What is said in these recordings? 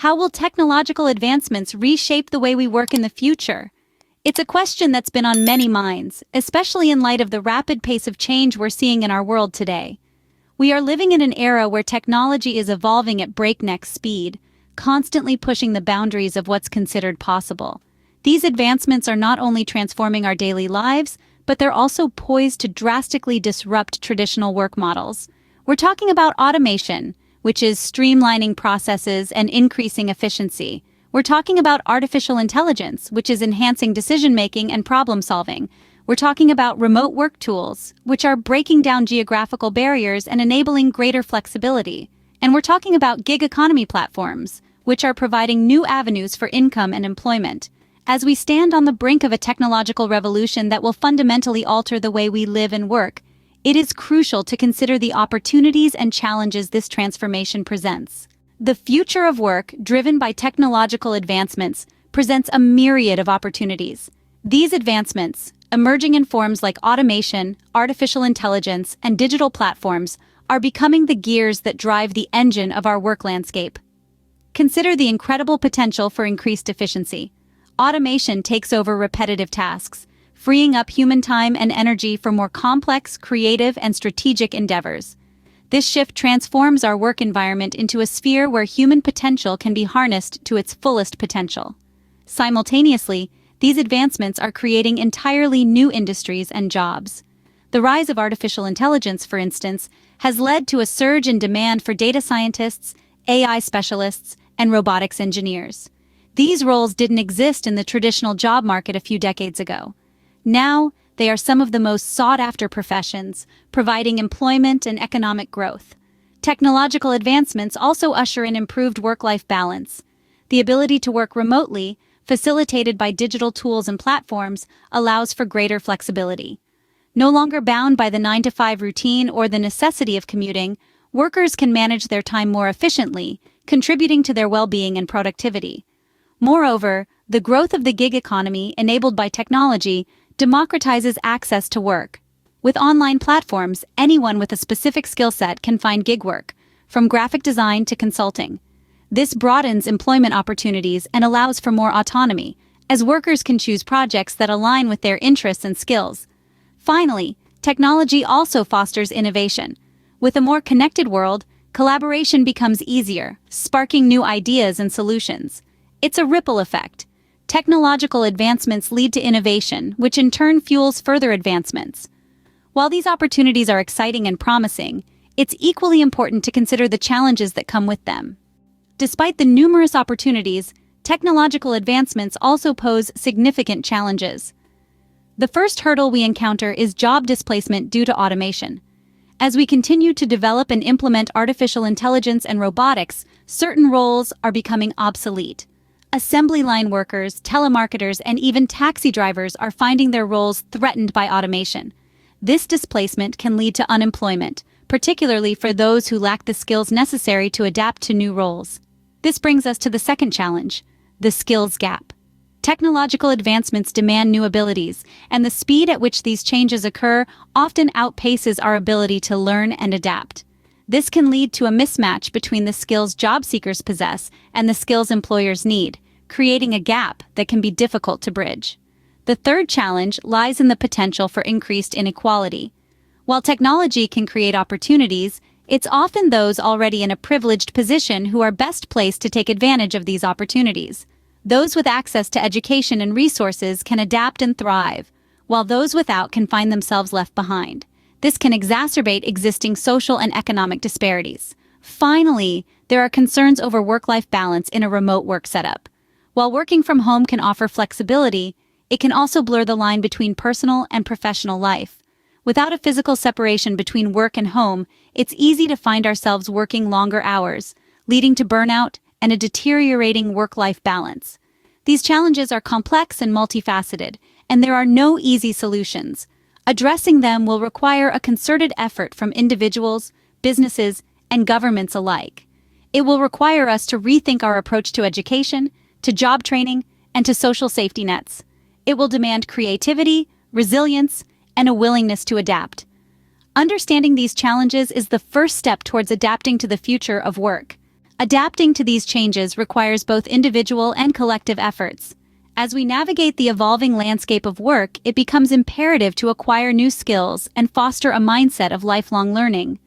How will technological advancements reshape the way we work in the future? It's a question that's been on many minds, especially in light of the rapid pace of change we're seeing in our world today. We are living in an era where technology is evolving at breakneck speed, constantly pushing the boundaries of what's considered possible. These advancements are not only transforming our daily lives, but they're also poised to drastically disrupt traditional work models. We're talking about automation, which is streamlining processes and increasing efficiency. We're talking about artificial intelligence, which is enhancing decision-making and problem-solving. We're talking about remote work tools, which are breaking down geographical barriers and enabling greater flexibility. And we're talking about gig economy platforms, which are providing new avenues for income and employment. As we stand on the brink of a technological revolution that will fundamentally alter the way we live and work, it is crucial to consider the opportunities and challenges this transformation presents. The future of work, driven by technological advancements, presents a myriad of opportunities. These advancements, emerging in forms like automation, artificial intelligence, and digital platforms, are becoming the gears that drive the engine of our work landscape. Consider the incredible potential for increased efficiency. Automation takes over repetitive tasks, freeing up human time and energy for more complex, creative, and strategic endeavors. This shift transforms our work environment into a sphere where human potential can be harnessed to its fullest potential. Simultaneously, these advancements are creating entirely new industries and jobs. The rise of artificial intelligence, for instance, has led to a surge in demand for data scientists, AI specialists, and robotics engineers. These roles didn't exist in the traditional job market a few decades ago. Now, they are some of the most sought-after professions, providing employment and economic growth. Technological advancements also usher in improved work-life balance. The ability to work remotely, facilitated by digital tools and platforms, allows for greater flexibility. No longer bound by the 9-to-5 routine or the necessity of commuting, workers can manage their time more efficiently, contributing to their well-being and productivity. Moreover, the growth of the gig economy enabled by technology democratizes access to work. With online platforms, anyone with a specific skill set can find gig work, from graphic design to consulting. This broadens employment opportunities and allows for more autonomy, as workers can choose projects that align with their interests and skills. Finally, technology also fosters innovation. With a more connected world, collaboration becomes easier, sparking new ideas and solutions. It's a ripple effect. Technological advancements lead to innovation, which in turn fuels further advancements. While these opportunities are exciting and promising, it's equally important to consider the challenges that come with them. Despite the numerous opportunities, technological advancements also pose significant challenges. The first hurdle we encounter is job displacement due to automation. As we continue to develop and implement artificial intelligence and robotics, certain roles are becoming obsolete. Assembly line workers, telemarketers, and even taxi drivers are finding their roles threatened by automation. This displacement can lead to unemployment, particularly for those who lack the skills necessary to adapt to new roles. This brings us to the second challenge, the skills gap. Technological advancements demand new abilities, and the speed at which these changes occur often outpaces our ability to learn and adapt. This can lead to a mismatch between the skills job seekers possess and the skills employers need, creating a gap that can be difficult to bridge. The third challenge lies in the potential for increased inequality. While technology can create opportunities, it's often those already in a privileged position who are best placed to take advantage of these opportunities. Those with access to education and resources can adapt and thrive, while those without can find themselves left behind. This can exacerbate existing social and economic disparities. Finally, there are concerns over work-life balance in a remote work setup. While working from home can offer flexibility, it can also blur the line between personal and professional life. Without a physical separation between work and home, it's easy to find ourselves working longer hours, leading to burnout and a deteriorating work-life balance. These challenges are complex and multifaceted, and there are no easy solutions. Addressing them will require a concerted effort from individuals, businesses, and governments alike. It will require us to rethink our approach to education, to job training, and to social safety nets. It will demand creativity, resilience, and a willingness to adapt. Understanding these challenges is the first step towards adapting to the future of work. Adapting to these changes requires both individual and collective efforts. As we navigate the evolving landscape of work, it becomes imperative to acquire new skills and foster a mindset of lifelong learning.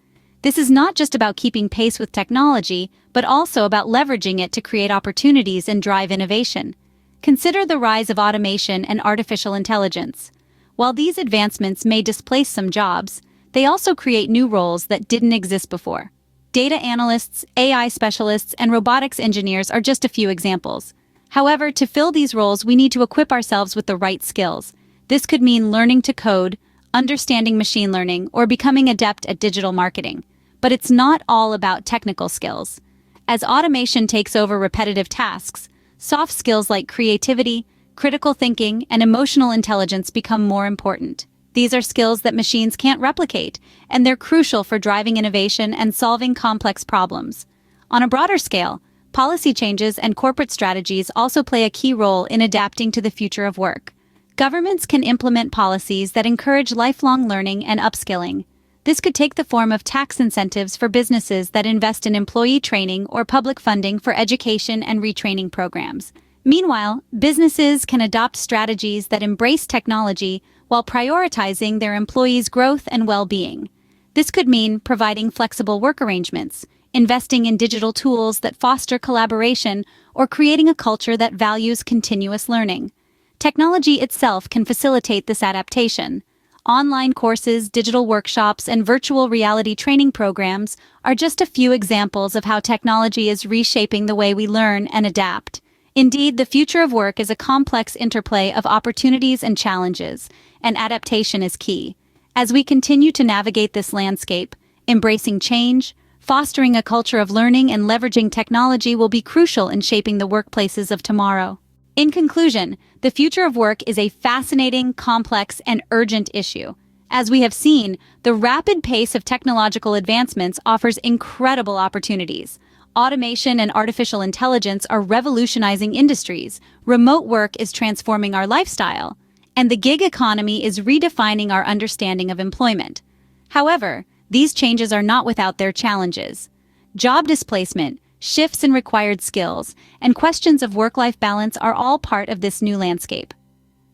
This is not just about keeping pace with technology, but also about leveraging it to create opportunities and drive innovation. Consider the rise of automation and artificial intelligence. While these advancements may displace some jobs, they also create new roles that didn't exist before. Data analysts, AI specialists, and robotics engineers are just a few examples. However, to fill these roles, we need to equip ourselves with the right skills. This could mean learning to code, understanding machine learning, or becoming adept at digital marketing. But it's not all about technical skills. As automation takes over repetitive tasks, soft skills like creativity, critical thinking, and emotional intelligence become more important. These are skills that machines can't replicate, and they're crucial for driving innovation and solving complex problems. On a broader scale, policy changes and corporate strategies also play a key role in adapting to the future of work. Governments can implement policies that encourage lifelong learning and upskilling. This could take the form of tax incentives for businesses that invest in employee training or public funding for education and retraining programs. Meanwhile, businesses can adopt strategies that embrace technology while prioritizing their employees' growth and well-being. This could mean providing flexible work arrangements, investing in digital tools that foster collaboration, or creating a culture that values continuous learning. Technology itself can facilitate this adaptation. Online courses, digital workshops, and virtual reality training programs are just a few examples of how technology is reshaping the way we learn and adapt. Indeed, the future of work is a complex interplay of opportunities and challenges, and adaptation is key. As we continue to navigate this landscape, embracing change, fostering a culture of learning, and leveraging technology will be crucial in shaping the workplaces of tomorrow. In conclusion, the future of work is a fascinating, complex, and urgent issue. As we have seen, the rapid pace of technological advancements offers incredible opportunities. Automation and artificial intelligence are revolutionizing industries, remote work is transforming our lifestyle, and the gig economy is redefining our understanding of employment. However, these changes are not without their challenges. Job displacement, shifts in required skills, and questions of work-life balance are all part of this new landscape.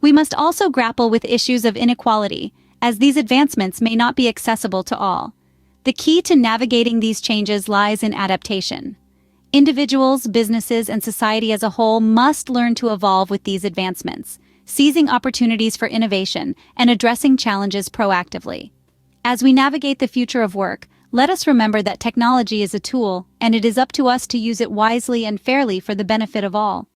We must also grapple with issues of inequality, as these advancements may not be accessible to all. The key to navigating these changes lies in adaptation. Individuals, businesses, and society as a whole must learn to evolve with these advancements, seizing opportunities for innovation and addressing challenges proactively. As we navigate the future of work, let us remember that technology is a tool, and it is up to us to use it wisely and fairly for the benefit of all.